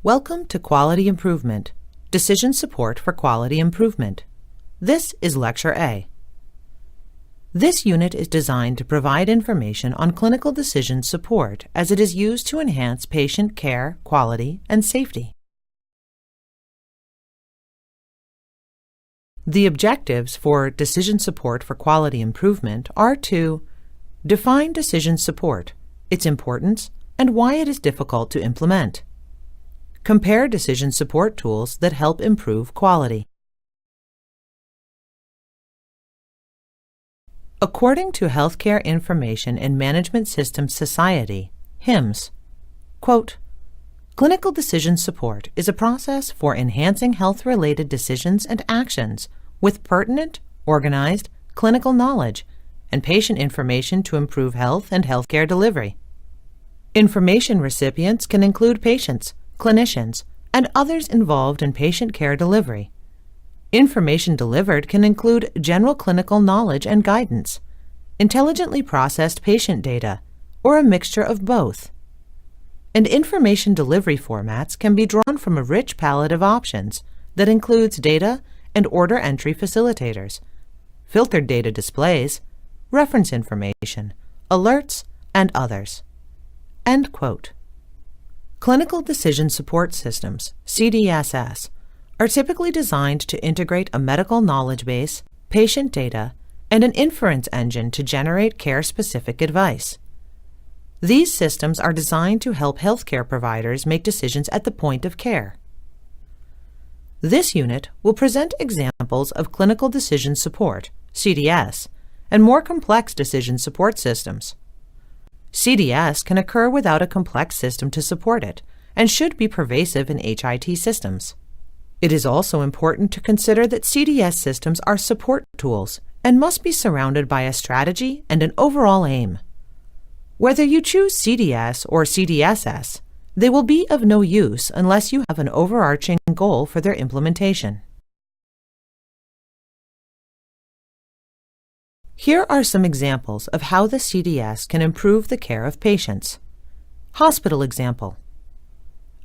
Welcome to Quality Improvement, Decision Support for Quality Improvement. This is Lecture A. This unit is designed to provide information on clinical decision support as it is used to enhance patient care, quality, and safety. The objectives for Decision Support for Quality Improvement are to define decision support, its importance, and why it is difficult to implement. Compare decision support tools that help improve quality. According to Healthcare Information and Management Systems Society, HIMSS, quote, clinical decision support is a process for enhancing health-related decisions and actions with pertinent, organized, clinical knowledge and patient information to improve health and healthcare delivery. Information recipients can include patients, clinicians, and others involved in patient care delivery. Information delivered can include general clinical knowledge and guidance, intelligently processed patient data, or a mixture of both. And information delivery formats can be drawn from a rich palette of options that includes data and order entry facilitators, filtered data displays, reference information, alerts, and others. End quote. Clinical Decision Support Systems, CDSS, are typically designed to integrate a medical knowledge base, patient data, and an inference engine to generate care-specific advice. These systems are designed to help healthcare providers make decisions at the point of care. This unit will present examples of clinical decision support, CDS, and more complex decision support systems. CDS can occur without a complex system to support it and should be pervasive in HIT systems. It is also important to consider that CDS systems are support tools and must be surrounded by a strategy and an overall aim. Whether you choose CDS or CDSS, they will be of no use unless you have an overarching goal for their implementation. Here are some examples of how the CDS can improve the care of patients. Hospital example.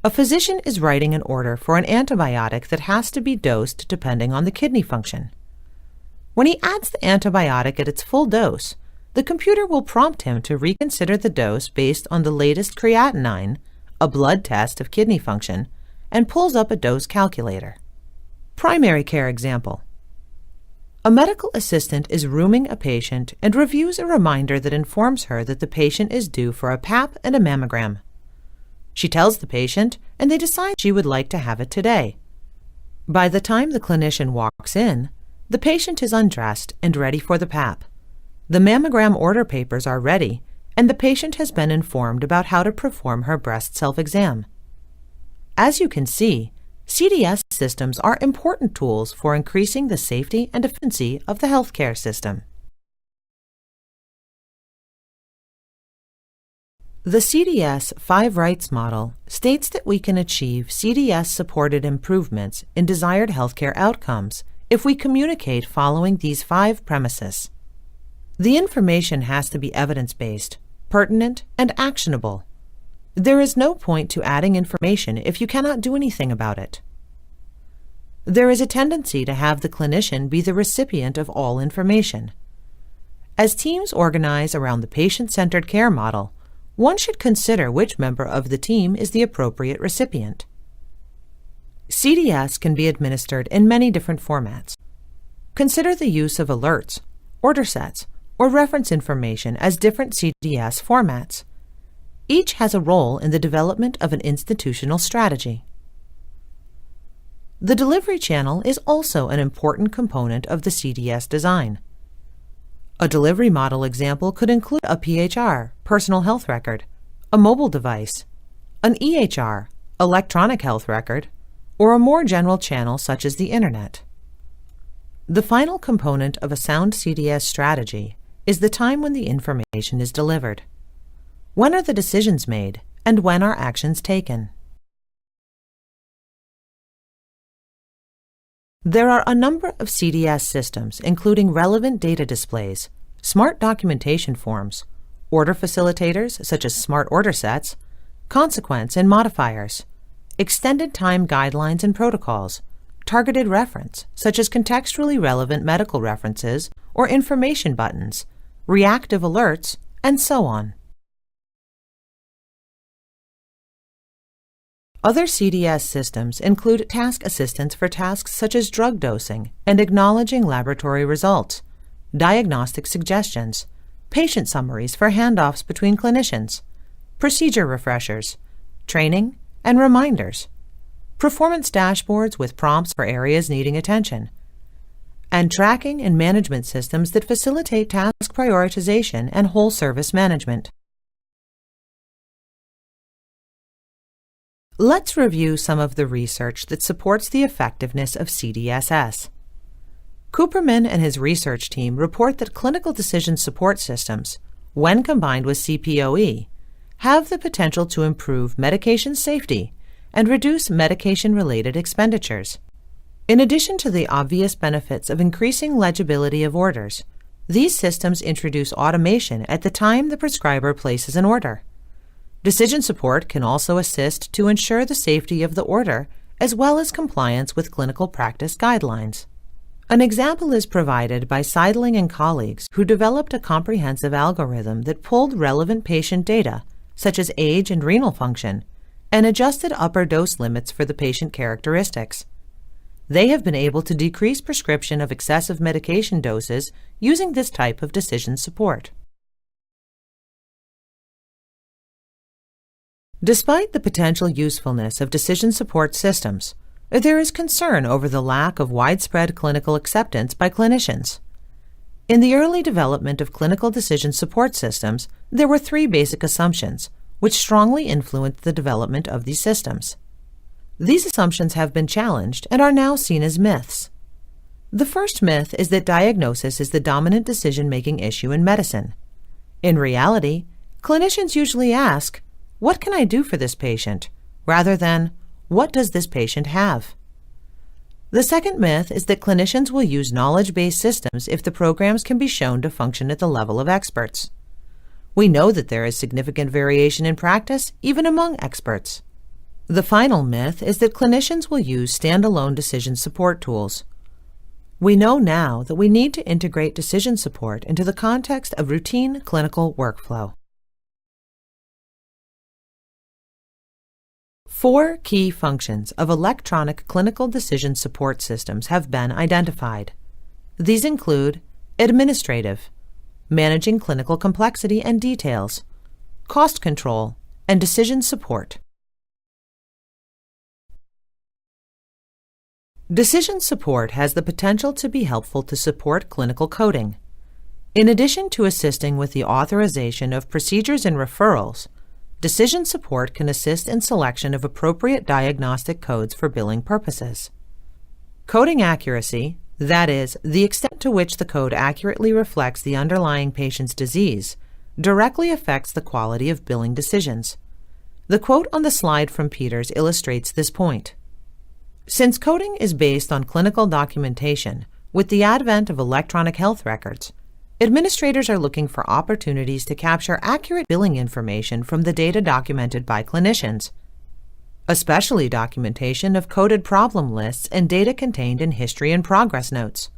A physician is writing an order for an antibiotic that has to be dosed depending on the kidney function. When he adds the antibiotic at its full dose, the computer will prompt him to reconsider the dose based on the latest creatinine, a blood test of kidney function, and pulls up a dose calculator. Primary care example. A medical assistant is rooming a patient and reviews a reminder that informs her that the patient is due for a Pap and a mammogram. She tells the patient, and they decide she would like to have it today. By the time the clinician walks in, the patient is undressed and ready for the Pap. The mammogram order papers are ready, and the patient has been informed about how to perform her breast self-exam. As you can see, CDS systems are important tools for increasing the safety and efficiency of the healthcare system. The CDS 5 Rights model states that we can achieve CDS-supported improvements in desired healthcare outcomes if we communicate following these 5 premises. The information has to be evidence-based, pertinent, and actionable. There is no point to adding information if you cannot do anything about it. There is a tendency to have the clinician be the recipient of all information. As teams organize around the patient-centered care model, one should consider which member of the team is the appropriate recipient. CDS can be administered in many different formats. Consider the use of alerts, order sets, or reference information as different CDS formats. Each has a role in the development of an institutional strategy. The delivery channel is also an important component of the CDS design. A delivery model example could include a PHR, personal health record, a mobile device, an EHR, electronic health record, or a more general channel such as the Internet. The final component of a sound CDS strategy is the time when the information is delivered. When are the decisions made, and when are actions taken? There are a number of CDS systems, including relevant data displays, smart documentation forms, order facilitators such as smart order sets, consequence and modifiers, extended time guidelines and protocols, targeted reference, such as contextually relevant medical references or information buttons, reactive alerts, and so on. Other CDS systems include task assistance for tasks such as drug dosing and acknowledging laboratory results, diagnostic suggestions, patient summaries for handoffs between clinicians, procedure refreshers, training, and reminders, performance dashboards with prompts for areas needing attention, and tracking and management systems that facilitate task prioritization and whole service management. Let's review some of the research that supports the effectiveness of CDSS. Cooperman and his research team report that clinical decision support systems, when combined with CPOE, have the potential to improve medication safety and reduce medication-related expenditures. In addition to the obvious benefits of increasing legibility of orders, these systems introduce automation at the time the prescriber places an order. Decision support can also assist to ensure the safety of the order as well as compliance with clinical practice guidelines. An example is provided by Seidling and colleagues who developed a comprehensive algorithm that pulled relevant patient data, such as age and renal function, and adjusted upper dose limits for the patient characteristics. They have been able to decrease prescription of excessive medication doses using this type of decision support. Despite the potential usefulness of decision support systems, there is concern over the lack of widespread clinical acceptance by clinicians. In the early development of clinical decision support systems, there were three basic assumptions, which strongly influenced the development of these systems. These assumptions have been challenged and are now seen as myths. The first myth is that diagnosis is the dominant decision-making issue in medicine. In reality, clinicians usually ask, "What can I do for this patient?" rather than, "What does this patient have?" The second myth is that clinicians will use knowledge-based systems if the programs can be shown to function at the level of experts. We know that there is significant variation in practice, even among experts. The final myth is that clinicians will use standalone decision support tools. We know now that we need to integrate decision support into the context of routine clinical workflow. 4 key functions of electronic clinical decision support systems have been identified. These include administrative, managing clinical complexity and details, cost control, and decision support. Decision support has the potential to be helpful to support clinical coding. In addition to assisting with the authorization of procedures and referrals, decision support can assist in selection of appropriate diagnostic codes for billing purposes. Coding accuracy, that is, the extent to which the code accurately reflects the underlying patient's disease, directly affects the quality of billing decisions. The quote on the slide from Peters illustrates this point. Since coding is based on clinical documentation, with the advent of electronic health records, administrators are looking for opportunities to capture accurate billing information from the data documented by clinicians, especially documentation of coded problem lists and data contained in history and progress notes.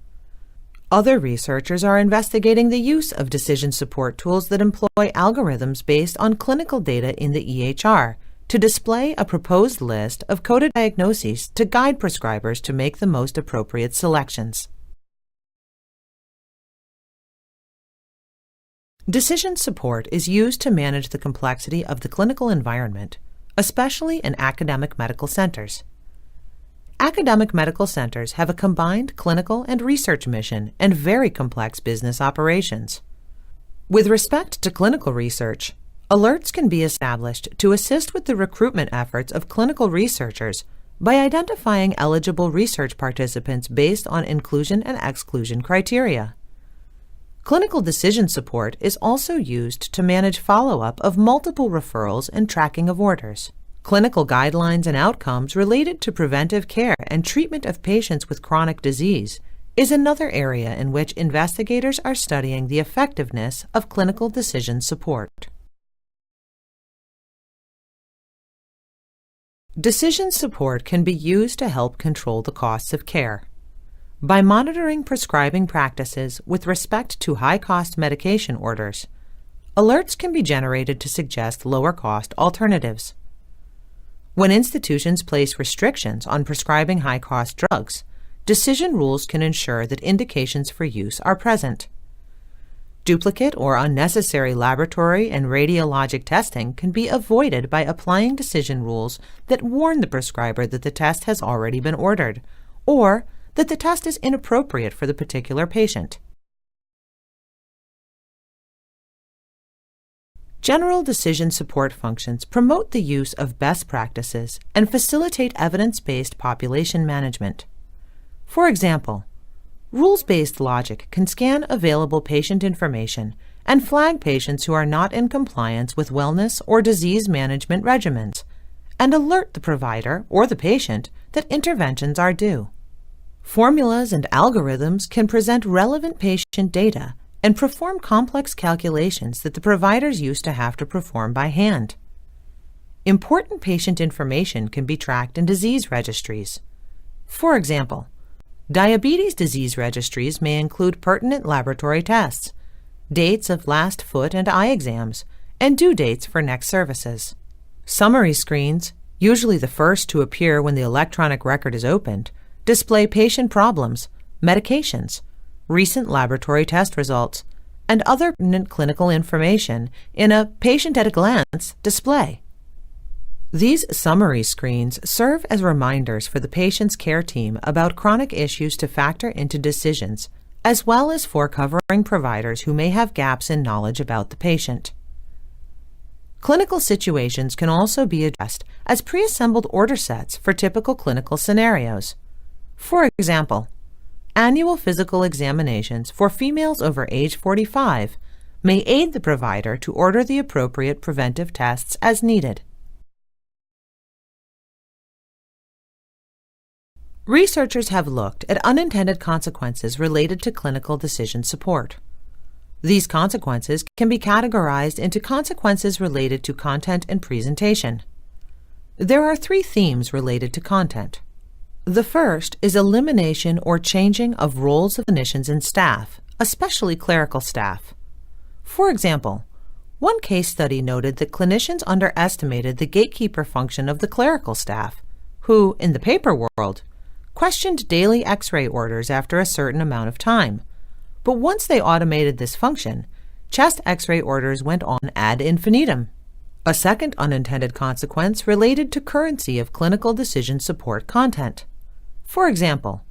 Other researchers are investigating the use of decision support tools that employ algorithms based on clinical data in the EHR to display a proposed list of coded diagnoses to guide prescribers to make the most appropriate selections. Decision support is used to manage the complexity of the clinical environment, especially in academic medical centers. Academic medical centers have a combined clinical and research mission and very complex business operations. With respect to clinical research, alerts can be established to assist with the recruitment efforts of clinical researchers by identifying eligible research participants based on inclusion and exclusion criteria. Clinical decision support is also used to manage follow-up of multiple referrals and tracking of orders. Clinical guidelines and outcomes related to preventive care and treatment of patients with chronic disease is another area in which investigators are studying the effectiveness of clinical decision support. Decision support can be used to help control the costs of care. By monitoring prescribing practices with respect to high-cost medication orders, alerts can be generated to suggest lower-cost alternatives. When institutions place restrictions on prescribing high-cost drugs, decision rules can ensure that indications for use are present. Duplicate or unnecessary laboratory and radiologic testing can be avoided by applying decision rules that warn the prescriber that the test has already been ordered, or that the test is inappropriate for the particular patient. General decision support functions promote the use of best practices and facilitate evidence-based population management. For example, rules-based logic can scan available patient information and flag patients who are not in compliance with wellness or disease management regimens, and alert the provider or the patient that interventions are due. Formulas and algorithms can present relevant patient data and perform complex calculations that the providers used to have to perform by hand. Important patient information can be tracked in disease registries. For example, diabetes disease registries may include pertinent laboratory tests, dates of last foot and eye exams, and due dates for next services. Summary screens, usually the first to appear when the electronic record is opened, display patient problems, medications, recent laboratory test results, and other pertinent clinical information in a patient-at-a-glance display. These summary screens serve as reminders for the patient's care team about chronic issues to factor into decisions, as well as for covering providers who may have gaps in knowledge about the patient. Clinical situations can also be addressed as pre-assembled order sets for typical clinical scenarios. For example, annual physical examinations for females over age 45 may aid the provider to order the appropriate preventive tests as needed. Researchers have looked at unintended consequences related to clinical decision support. These consequences can be categorized into consequences related to content and presentation. There are 3 themes related to content. The first is elimination or changing of roles of clinicians and staff, especially clerical staff. For example, one case study noted that clinicians underestimated the gatekeeper function of the clerical staff, who, in the paper world, questioned daily X-ray orders after a certain amount of time. But once they automated this function, chest X-ray orders went on ad infinitum. A second unintended consequence related to currency of clinical decision support content. For example,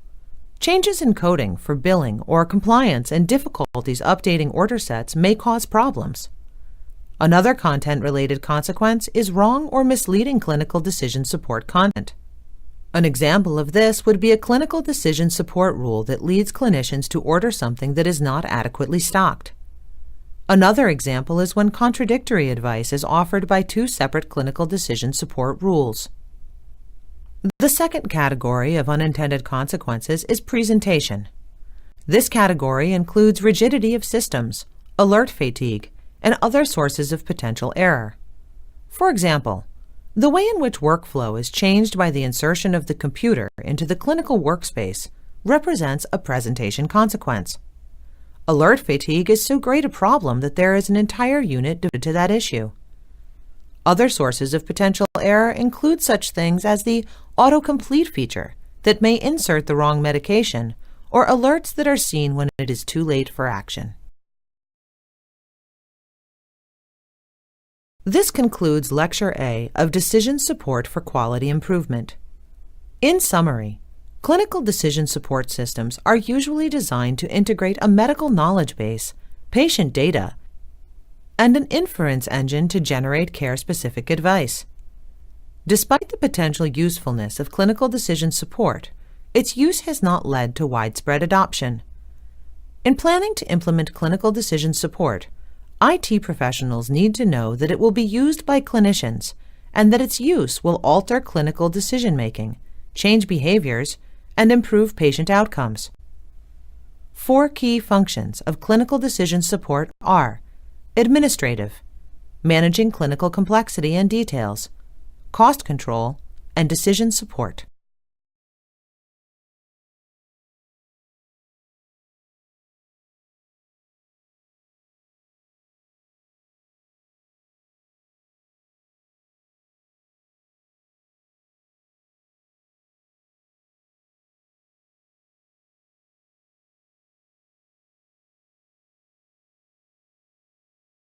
changes in coding for billing or compliance and difficulties updating order sets may cause problems. Another content-related consequence is wrong or misleading clinical decision support content. An example of this would be a clinical decision support rule that leads clinicians to order something that is not adequately stocked. Another example is when contradictory advice is offered by 2 separate clinical decision support rules. The second category of unintended consequences is presentation. This category includes rigidity of systems, alert fatigue, and other sources of potential error. For example, the way in which workflow is changed by the insertion of the computer into the clinical workspace represents a presentation consequence. Alert fatigue is so great a problem that there is an entire unit devoted to that issue. Other sources of potential error include such things as the autocomplete feature that may insert the wrong medication, or alerts that are seen when it is too late for action. This concludes Lecture A of Decision Support for Quality Improvement. In summary, clinical decision support systems are usually designed to integrate a medical knowledge base, patient data, and an inference engine to generate care-specific advice. Despite the potential usefulness of clinical decision support, its use has not led to widespread adoption. In planning to implement clinical decision support, IT professionals need to know that it will be used by clinicians and that its use will alter clinical decision-making, change behaviors, and improve patient outcomes. 4 key functions of clinical decision support are administrative, managing clinical complexity and details, cost control, and decision support.